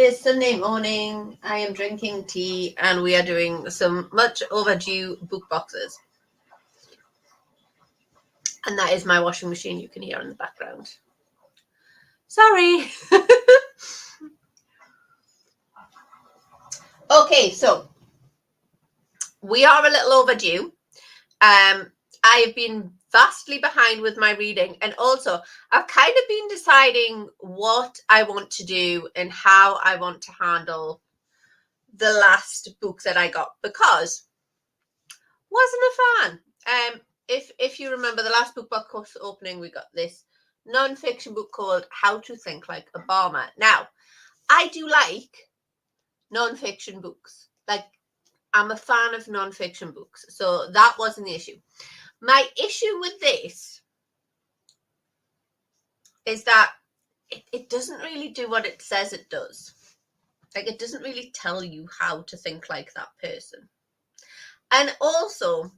is Sunday morning. I am drinking tea and we are doing some much overdue book boxes. And that is my washing machine you can hear in the background. Sorry. Okay, so we are a little overdue. I have been vastly behind with my reading, and also I've kind of been deciding what I want to do and how I want to handle the last book that I got, because wasn't a fan. If you remember the last book box opening, we got this non-fiction book called How to Think Like Obama. Now, I do like non-fiction books. Like, I'm a fan of non-fiction books, so that wasn't the issue. My issue with this is that it doesn't really do what it says it does. Like, it doesn't really tell you how to think like that person. And also,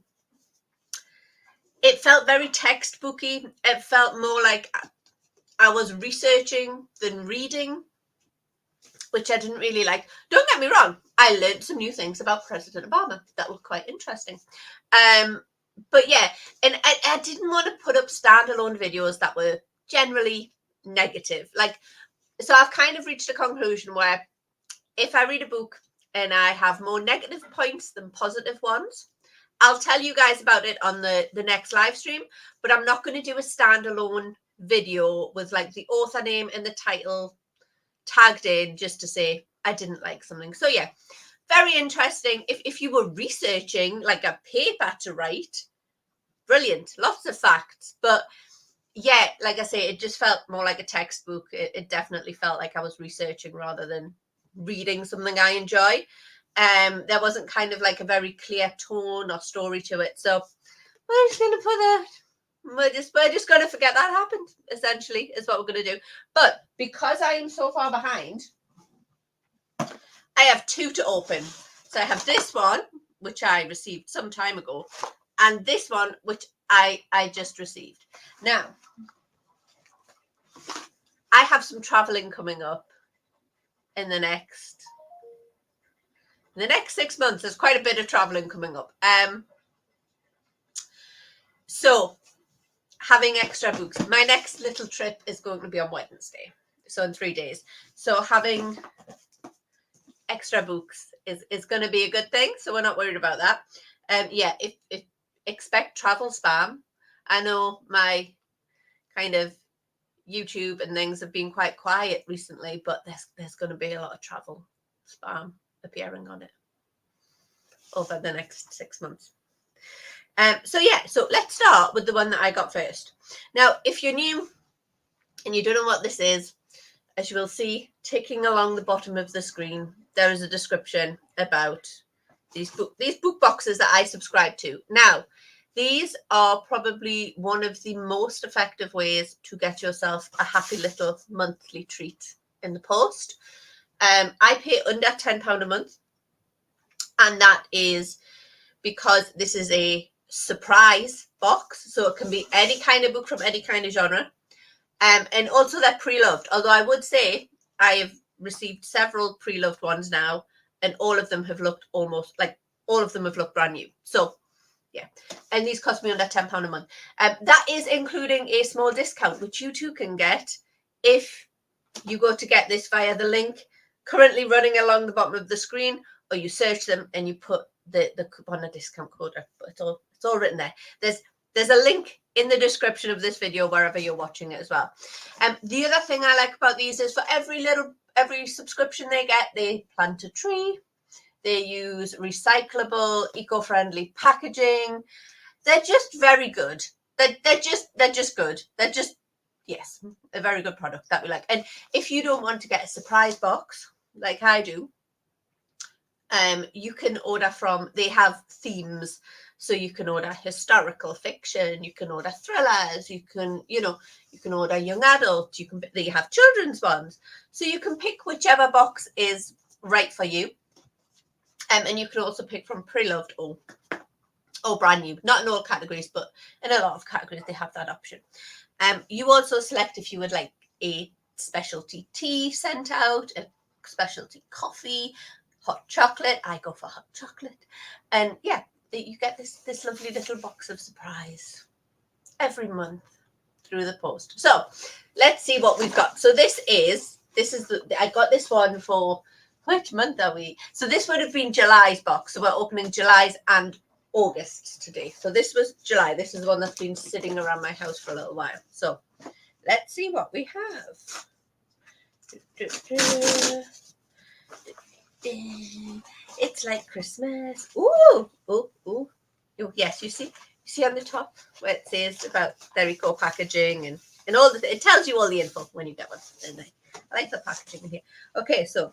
it felt very textbooky. It felt more like I was researching than reading, which I didn't really like. Don't get me wrong, I learned some new things about President Obama that were quite interesting. But yeah, and I didn't want to put up standalone videos that were generally negative. Like, so I've kind of reached a conclusion where if I read a book and I have more negative points than positive ones, I'll tell you guys about it on the next live stream, but I'm not going to do a standalone video with like the author name and the title tagged in just to say I didn't like something. So yeah, very interesting. If you were researching like a paper to write, brilliant, lots of facts. But yeah, like I say, it just felt more like a textbook. It definitely felt like I was researching rather than reading something I enjoy. There wasn't kind of like a very clear tone or story to it. So we're just gonna put that. We're just gonna forget that happened, essentially, is what we're gonna do. But because I am so far behind, I have two to open. So I have this one, which I received some time ago, and this one, which I just received. Now, I have some traveling coming up in the next 6 months. There's quite a bit of traveling coming up. So having extra books. My next little trip is going to be on Wednesday, so in 3 days. So having extra books is going to be a good thing. So we're not worried about that. Yeah, if expect travel spam. I know my kind of YouTube and things have been quite quiet recently, but there's going to be a lot of travel spam appearing on it over the next 6 months. So yeah, so let's start with the one that I got first. Now, if you're new and you don't know what this is, as you will see ticking along the bottom of the screen, there is a description about these book boxes that I subscribe to. Now, these are probably one of the most effective ways to get yourself a happy little monthly treat in the post. I pay under £10 a month, and that is because this is a surprise box, so it can be any kind of book from any kind of genre. And also they're pre-loved, although I would say I have received several pre-loved ones now, and all of them have looked brand new. So yeah, and these cost me under £10 a month. That is including a small discount, which you too can get if you go to get this via the link currently running along the bottom of the screen, or you search them and you put the coupon or discount code. It's all written there. There's a link in the description of this video wherever you're watching it as well. The other thing I like about these is for every subscription they get, they plant a tree. They use recyclable, eco-friendly packaging. They're just very good. They're just good. They're just, yes, a very good product that we like. And if you don't want to get a surprise box like I do, you can order from, they have themes. So you can order historical fiction, you can order thrillers, you can order young adult, they have children's ones. So you can pick whichever box is right for you. And you can also pick from pre-loved or brand new. Not in all categories, but in a lot of categories they have that option. You also select if you would like a specialty tea sent out, specialty coffee, hot chocolate. I go for hot chocolate. And yeah, you get this lovely little box of surprise every month through the post. So let's see what we've got. So this is I got this one for, which month are we? So this would have been July's box. So we're opening July's and August today. So this was July. This is the one that's been sitting around my house for a little while. So let's see what we have. It's like Christmas. Ooh, ooh, ooh. Oh, yes, you see on the top where it says about Therico packaging and all the, it tells you all the info when you get one. And I like the packaging in here. Okay, so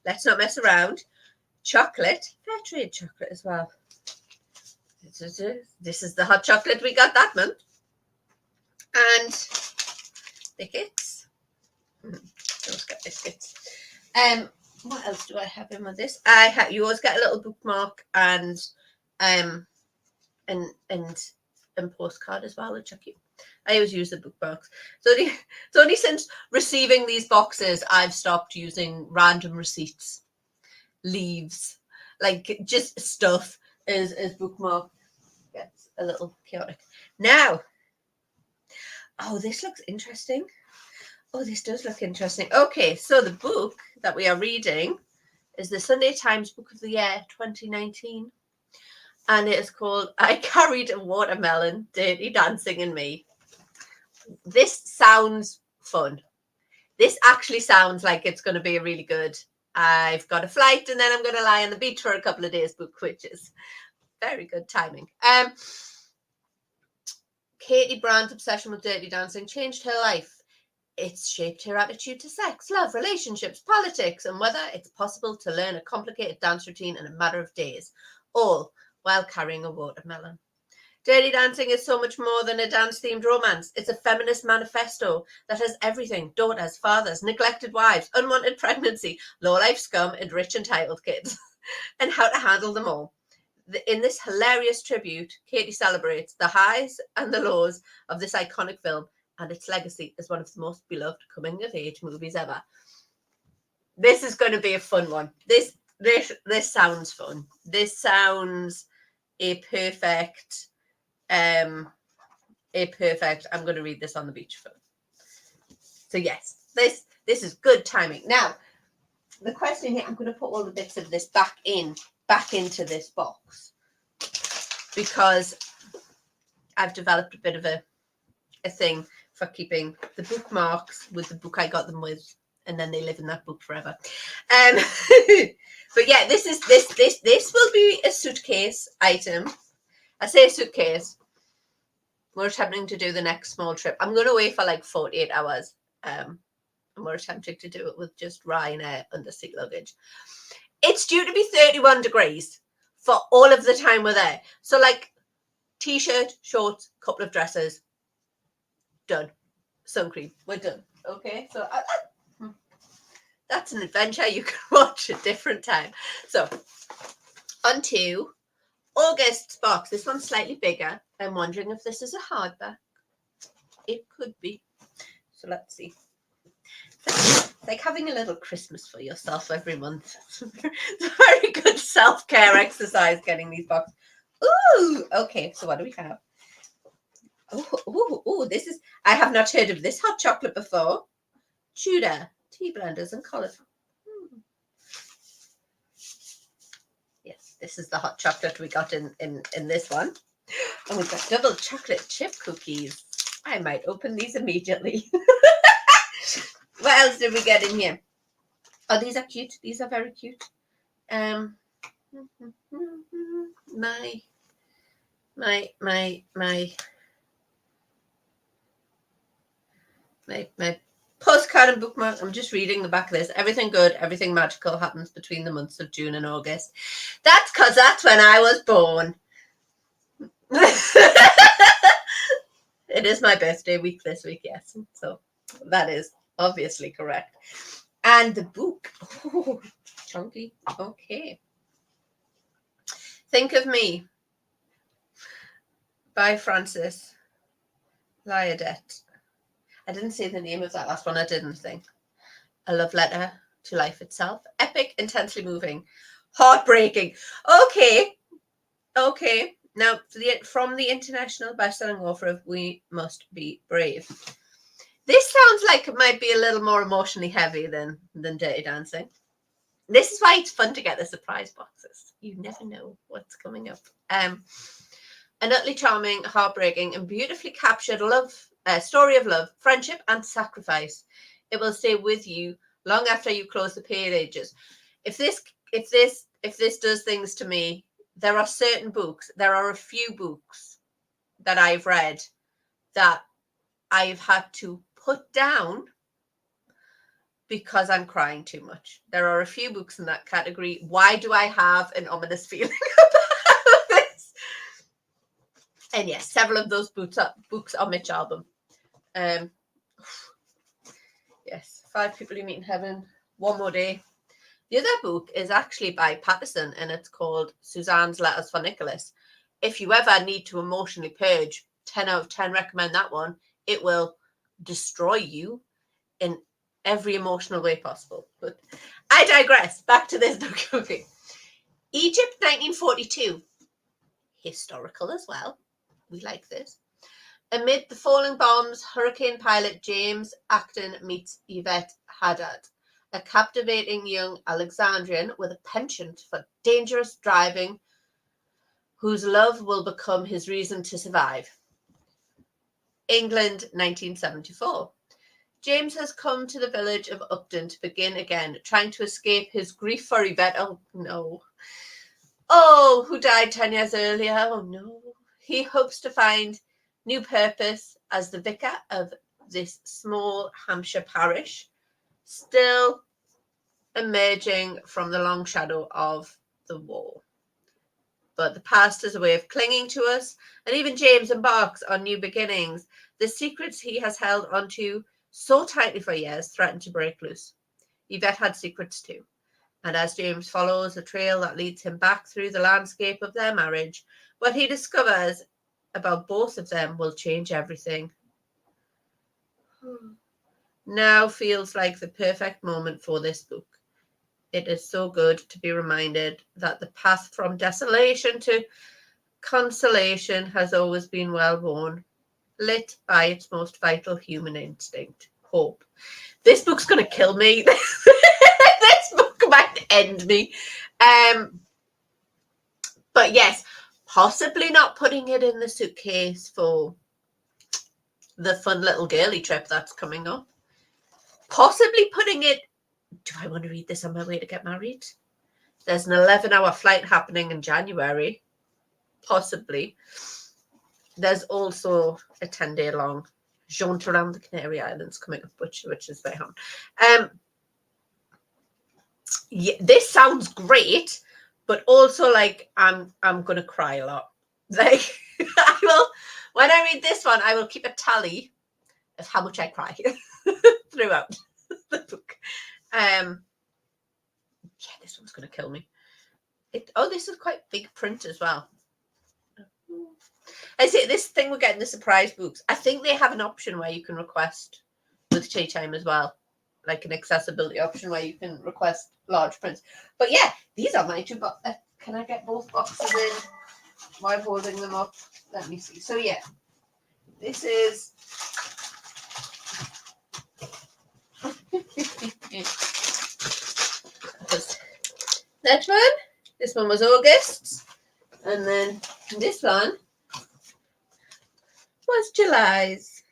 let's not mess around. Chocolate, fair trade chocolate as well. This is the hot chocolate we got that month. And biscuits. Those got biscuits. What else do I have in with this? You always get a little bookmark and postcard as well, which are cute. I always use the bookmarks. So it's only since receiving these boxes I've stopped using random receipts, leaves, like just stuff as bookmark. Gets a little chaotic. Now, oh, this looks interesting. Oh, this does look interesting. Okay, so the book that we are reading is the Sunday Times Book of the Year 2019. And it is called I Carried a Watermelon, Dirty Dancing and Me. This sounds fun. This actually sounds like it's going to be a really good, I've got a flight and then I'm going to lie on the beach for a couple of days book, which is very good timing. Katie Brandt's obsession with Dirty Dancing changed her life. It's shaped her attitude to sex, love, relationships, politics, and whether it's possible to learn a complicated dance routine in a matter of days, all while carrying a watermelon. Dirty Dancing is so much more than a dance-themed romance. It's a feminist manifesto that has everything: daughters, fathers, neglected wives, unwanted pregnancy, low-life scum, and rich entitled kids, and how to handle them all. In this hilarious tribute, Katie celebrates the highs and the lows of this iconic film and its legacy as one of the most beloved coming-of-age movies ever. This is going to be a fun one. This sounds fun. This sounds a perfect. I'm going to read this on the beach film. So yes, this is good timing. Now, the question here, I'm going to put all the bits of this back into this box because I've developed a bit of a thing for keeping the bookmarks with the book I got them with, and then they live in that book forever. But yeah, this will be a suitcase item. I say suitcase. We're attempting to do the next small trip. I'm going away for like 48 hours. And we're attempting to do it with just Ryanair undersea luggage. It's due to be 31 degrees for all of the time we're there. So like t-shirt, shorts, couple of dresses, done. Sun cream, we're done. Okay, so that's an adventure you can watch at a different time. So on to August's box. This one's slightly bigger. I'm wondering if this is a hardback. It could be. So let's see. It's like having a little Christmas for yourself every month. It's a very good self-care exercise getting these boxes. Ooh, okay. So what do we have? Oh, this is, I have not heard of this hot chocolate before. Tudor, tea blenders and cauliflower. Yes, this is the hot chocolate we got in this one. And we've got double chocolate chip cookies. I might open these immediately. What else did we get in here? Oh, these are cute. These are very cute. My postcard and bookmark. I'm just reading the back of this. Everything good, everything magical happens between the months of June and August. That's because that's when I was born. It is my birthday week this week, yes. So that is obviously correct. And the book. Oh, chunky. Okay. Think of Me by Frances Liadet. I didn't say the name of that last one, I didn't think. A love letter to life itself. Epic, intensely moving, heartbreaking. Okay. Now, from the international best-selling author of We Must Be Brave. This sounds like it might be a little more emotionally heavy than Dirty Dancing. This is why it's fun to get the surprise boxes. You never know what's coming up. An utterly charming, heartbreaking, and beautifully captured story of love, friendship, and sacrifice. It will stay with you long after you close the pages. If this does things to me, there are a few books that I've read that I've had to put down because I'm crying too much. There are a few books in that category. Why do I have an ominous feeling about this? And yes, several of those books are Mitch Albom. Yes, 5 People You Meet in Heaven, One More Day. The other book is actually by Patterson, and it's called Suzanne's Letters for Nicholas. If you ever need to emotionally purge, 10 out of 10 recommend that one. It will destroy you in every emotional way possible. But I digress. Back to this book. Okay. Egypt, 1942. Historical as well. We like this. Amid the falling bombs, hurricane pilot James Acton meets Yvette Haddad, a captivating young Alexandrian with a penchant for dangerous driving, whose love will become his reason to survive. England, 1974. James has come to the village of Upton to begin again, trying to escape his grief for Yvette. Oh, no. Oh, who died 10 years earlier. Oh, no. He hopes to find new purpose as the vicar of this small Hampshire parish, still emerging from the long shadow of the war. But the past is a way of clinging to us, and even James embarks on new beginnings. The secrets he has held onto so tightly for years threaten to break loose. Yvette had secrets too, and as James follows the trail that leads him back through the landscape of their marriage, what he discovers about both of them will change everything. Now feels like the perfect moment for this book. It is so good to be reminded that the path from desolation to consolation has always been well worn, lit by its most vital human instinct, hope. This book's going to kill me. This book might end me. But yes, possibly not putting it in the suitcase for the fun little girly trip that's coming up. Possibly putting it, do I want to read this on my way to get married? There's an 11-hour flight happening in January. Possibly. There's also a 10-day long jaunt around the Canary Islands coming up, which is very fun. Yeah, this sounds great, but also like I'm gonna cry a lot. Like I will, when I read this one, I will keep a tally of how much I cry throughout the book. Yeah, this one's gonna kill me. This is quite big print as well. I say this thing we're getting the surprise books. I think they have an option where you can request with Tea Time as well, like an accessibility option where you can request large prints. But yeah, these are my 2 boxes. Can I get both boxes in while holding them up? Let me see. So yeah, this is that one. This one was August, and then this one was July's.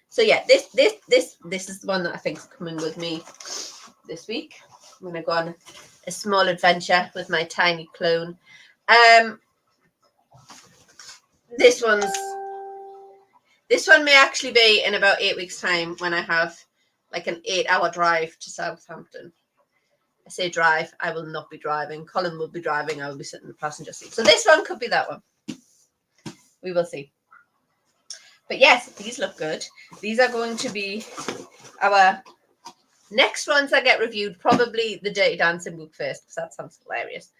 So yeah, this is the one that I think is coming with me this week. I'm gonna go on a small adventure with my tiny clone. This one may actually be in about 8 weeks' time when I have like an 8-hour drive to Southampton. I say drive, I will not be driving. Colin will be driving, I will be sitting in the passenger seat. So this one could be that one. We will see. But yes, these look good. These are going to be our next ones that get reviewed. Probably the Dirty Dancing book first, because that sounds hilarious.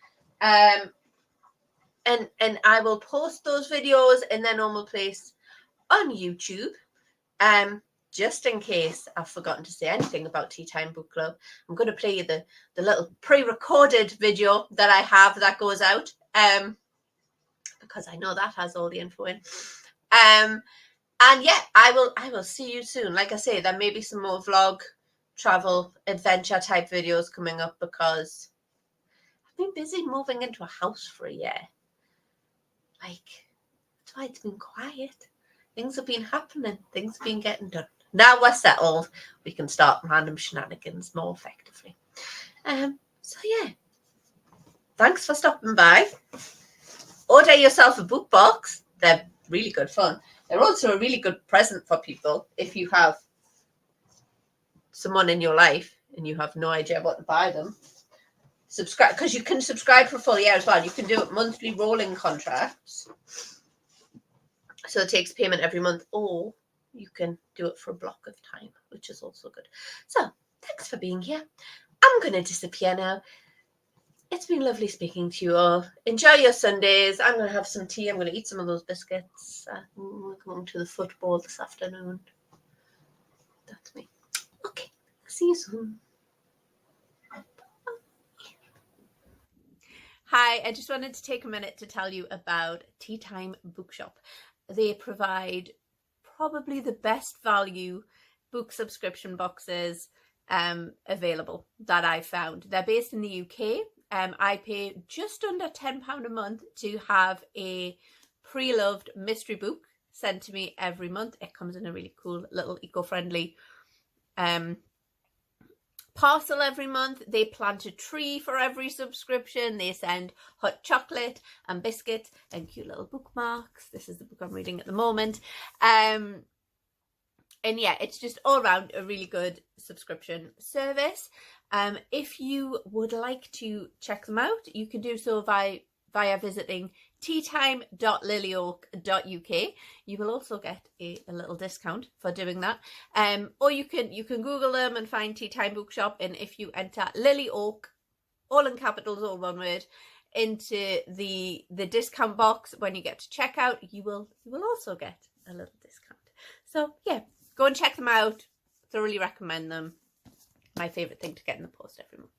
And I will post those videos in their normal place on YouTube. just in case I've forgotten to say anything about Tea Time Book Club, I'm going to play you the little pre-recorded video that I have that goes out, because I know that has all the info in. And yeah, I will see you soon. Like I say, there may be some more vlog, travel, adventure type videos coming up, because I've been busy moving into a house for a year. Like, that's why it's been quiet. Things have been happening. Things have been getting done. Now we're settled, we can start random shenanigans more effectively. So yeah, thanks for stopping by. Order yourself a book box. They're really good fun. They're also a really good present for people if you have someone in your life and you have no idea what to buy them. Subscribe, because you can subscribe for a full year as well. You can do it monthly rolling contracts, so it takes payment every month, or you can do it for a block of time, which is also good. So thanks for being here. I'm going to disappear now. It's been lovely speaking to you all. Enjoy your Sundays. I'm going to have some tea. I'm going to eat some of those biscuits. We're going to the football this afternoon. That's me. Okay, see you soon. Hi, I just wanted to take a minute to tell you about Tea Time Bookshop. They provide probably the best value book subscription boxes available that I've found. They're based in the UK. I pay just under £10 a month to have a pre-loved mystery book sent to me every month. It comes in a really cool little eco-friendly parcel every month. They plant a tree for every subscription. They send hot chocolate and biscuits and cute little bookmarks. This is the book I'm reading at the moment. And yeah, it's just all around a really good subscription service. If you would like to check them out, you can do so via visiting teatime.lilyoak.uk. You will also get a little discount for doing that. Or you can Google them and find Tea Time Bookshop, and if you enter Lily Oak, all in capitals, all one word, into the discount box when you get to checkout, you will also get a little discount. So yeah, go and check them out. Thoroughly recommend them. My favorite thing to get in the post every month.